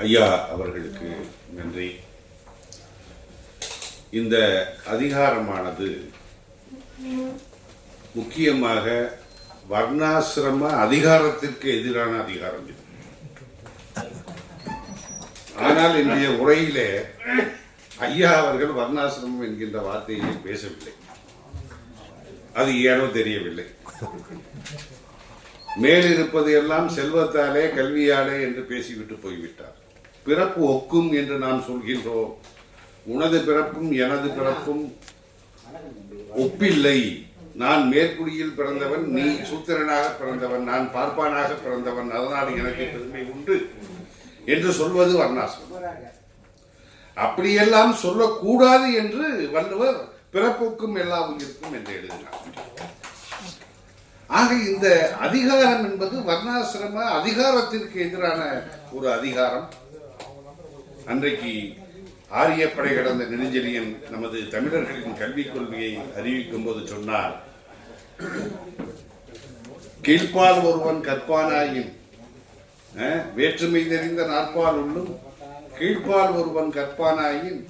ஐயா அவர்களுக்கு நன்றி. இந்த அதிகாரமானது முக்கியமாக வர்ணாசிரம அதிகாரத்திற்கு எதிரான அதிகாரம் இது. ஆனால் இன்றைய உரையிலே ஐயா அவர்கள் வர்ணாசிரமம் என்கின்ற வார்த்தையை பேசவில்லை. அது ஏனோ தெரியவில்லை. மேலிருப்பது எல்லாம் செல்வத்தாலே கல்வியாலே என்று பேசிவிட்டு போய்விட்டார். பிறப்பு ஒக்கும் என்று நாம் சொல்கின்றோம். உனது பிறப்பும் எனது பிறப்பும் ஒப்பில்லை. நான் மேற்குடியில் பிறந்தவன், நீ சூத்திரனாக பிறந்தவன், நான் பார்ப்பானாக பிறந்தவன், அதனால் எனக்கு பெருமை உண்டு என்று சொல்வது வர்ணாசிரமம். அப்படியெல்லாம் சொல்லக்கூடாது என்று வள்ளுவர் பிறப்புக்கும் எல்லா உயிருக்கும் என்று எழுதினார். ஆக இந்த அதிகாரம் என்பது வர்ணாசிரம அதிகாரத்திற்கு எதிரான ஒரு அதிகாரம். அன்றைக்கு ஆரியப்படை கடந்த நெடுஞ்செழியன் நமது தமிழர்களின் கல்விக் கொள்கையை அறிவிக்கும் போது சொன்னார், கீழ்ப்பால் ஒருவன் கற்பானாயின் வேற்றுமை தெரிந்த நாற்பால் உள்ளும், கீழ்ப்பால் ஒருவன் கற்பானாயின்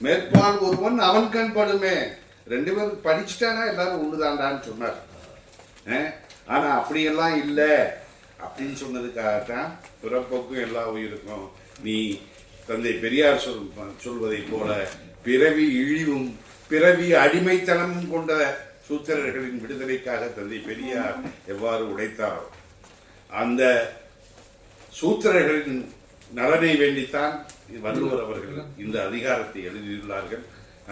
மேற்பால் ஒருவன் அவன் கண் படுமே. ரெண்டு பேரும் படிச்சுட்டானா எல்லாரும் ஒண்ணுதான்டான்னு சொன்னார். ஆனா அப்படியெல்லாம் இல்லை அப்படின்னு சொன்னதுக்காகத்தான் பிறப்போக்கும் எல்லா உயிருக்கும் நீ தந்தை பெரியார் சொல்வதை போல பிறவி இழிவும் பிறவி அடிமைத்தனமும் கொண்ட சூத்திரர்களின் விடுதலைக்காக தந்தை பெரியார் எவ்வாறு உழைத்தாரோ அந்த சூத்திரர்களின் நலனை வேண்டித்தான் வள்ளுவர் அவர்கள் இந்த அதிகாரத்தை எழுதியுள்ளார்கள்.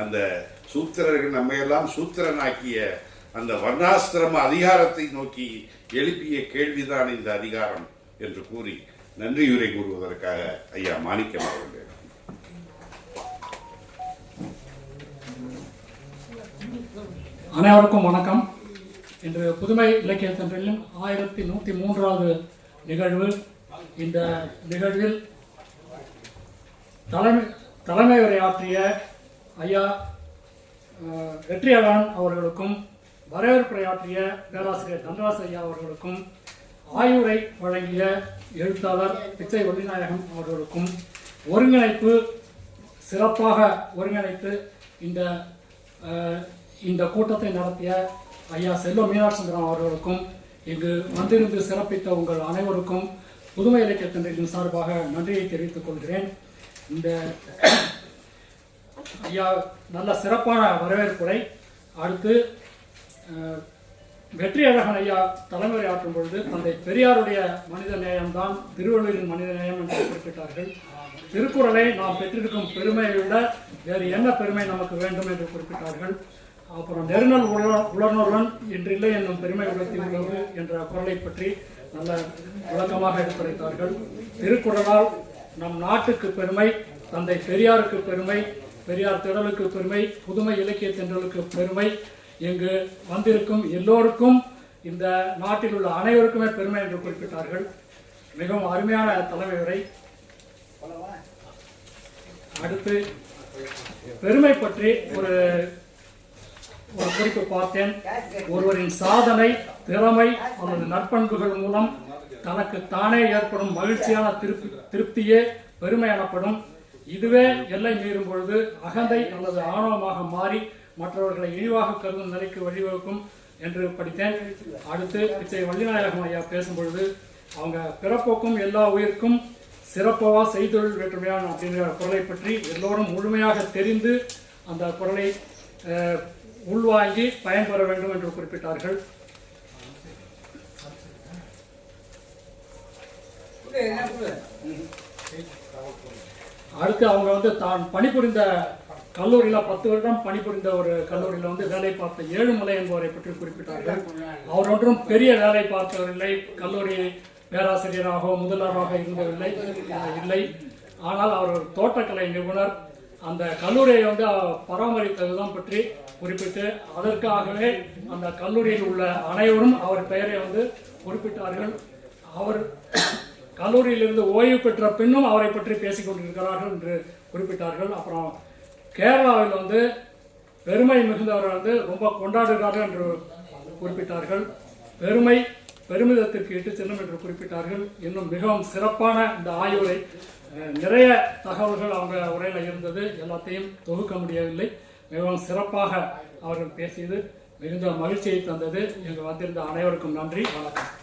அந்த சூத்திரர்கள் நம்மையெல்லாம் சூத்திரனாக்கிய அந்த வர்ணாசிரம அதிகாரத்தை நோக்கி எழுப்பிய கேள்விதான் இந்த அதிகாரம் என்று கூறி நன்றியுரை கூறுவதற்காக ஐயா மாணிக்கம் அவர்கள். அனைவருக்கும் வணக்கம். இன்று புதுமை இலக்கிய சென்றிலும் 1103வது நிகழ்வு. இந்த நிகழ்வில் தலைமை உரையாற்றிய ஐயா வெற்றியழகன் அவர்களுக்கும், வரவேற்புரையாற்றிய பேராசிரியர் தண்டராஜ் ஐயா அவர்களுக்கும், ஆய்வுரை வழங்கிய எழுத்தாளர் பிச்சை வள்ளிநாயகம் அவர்களுக்கும், சிறப்பாக ஒருங்கிணைத்து இந்த கூட்டத்தை நடத்திய ஐயா செல்வ மீனாட்சந்திரன் அவர்களுக்கும், இங்கு வந்திருந்து சிறப்பித்த உங்கள் அனைவருக்கும் புதுமை இலக்கிய தந்தையின் சார்பாக நன்றியை தெரிவித்துக் கொள்கிறேன். இந்த ஐயா நல்ல சிறப்பான வரவேற்புரை. அடுத்து வெற்றியழகன் ஐயா தலைமுறை ஆற்றும் பொழுது தந்தை பெரியாருடைய மனித நேயம்தான் திருவள்ளுவரின் மனித நேயம் என்று குறிப்பிட்டார்கள். திருக்குறளை நாம் பெற்றிருக்கும் பெருமையை விட வேறு என்ன பெருமை நமக்கு வேண்டும் என்று குறிப்பிட்டார்கள். அப்புறம் நெருநல் உணர்வுடன் இன்றில்லை என்னும் பெருமை உலர்த்தி உள்ளது என்ற குரலை பற்றி நல்ல விளக்கமாக எடுத்துரைத்தார்கள். திருக்குறளால் நம் நாட்டுக்கு பெருமை, தந்தை பெரியாருக்கு பெருமை, பெரியார் திடலுக்கு பெருமை, புதுமை இலக்கிய தென்றலுக்கு பெருமை, இங்கு வந்திருக்கும் எல்லோருக்கும், இந்த நாட்டில் உள்ள அனைவருக்குமே பெருமை என்று குறிப்பிட்டார்கள். மிகவும் அருமையான தலைமை உரை. அடுத்து பெருமை பற்றி ஒரு குறிப்பு பார்த்தேன். ஒருவரின் சாதனை, திறமை அல்லது நற்பண்புகள் மூலம் தனக்கு தானே ஏற்படும் மகிழ்ச்சியான திருப்தியே பெருமை எனப்படும். இதுவே எல்லை மீறும் பொழுது அகந்தை அல்லது ஆணவமாக மாறி மற்றவர்களை இழிவாக கருதும் நிலைக்கு வழிவகுக்கும் என்று படித்தேன். அடுத்து பிச்சை வள்ளிநாயகம் ஐயா பேசும் பொழுது அவங்க பிறப்போக்கும் எல்லா உயிருக்கும் சிறப்பவா செய்தொழில் வேற்றுமையான அப்படிங்கிற குரலை பற்றி எல்லோரும் முழுமையாக தெரிந்து அந்த குரலை உள்வாங்கி பயன்பெற வேண்டும் என்று குறிப்பிட்டார்கள். அடுத்து அவங்க தான் பணிபுரிந்த கல்லூரியில் 10 வருடம் பணிபுரிந்த ஒரு கல்லூரியில் வேலை பார்த்த ஏழுமலை என்பவரை பற்றி குறிப்பிட்டார்கள். அவர் ஒன்றும் பெரிய வேலை பார்த்தவரில்லை, கல்லூரி பேராசிரியராக முதல்வராக இல்லை. ஆனால் அவர் ஒரு தோட்டக்கலை நிபுணர். அந்த கல்லூரியை பராமரித்த விதம் பற்றி குறிப்பிட்டு அதற்காகவே அந்த கல்லூரியில் உள்ள அனைவரும் அவர் பெயரை குறிப்பிட்டார்கள். அவர் கல்லூரியிலிருந்து ஓய்வு பெற்ற பின்னும் அவரை பற்றி பேசிக் கொண்டிருக்கிறார்கள் என்று குறிப்பிட்டார்கள். அப்புறம் கேரளாவில் பெருமை மிகுந்தவர்கள் ரொம்ப கொண்டாடுகிறார்கள் என்று குறிப்பிட்டார்கள். பெருமிதத்திற்கு இட்டு செல்லும் என்று குறிப்பிட்டார்கள். இன்னும் மிகவும் சிறப்பான இந்த ஆய்வுரை நிறைய தகவல்கள் அவங்க உரையில் இருந்தது. எல்லாத்தையும் தொகுக்க முடியவில்லை. மிகவும் சிறப்பாக அவர்கள் பேசியது மிகுந்த மகிழ்ச்சியை தந்தது. இங்கு வந்திருந்த அனைவருக்கும் நன்றி. வணக்கம்.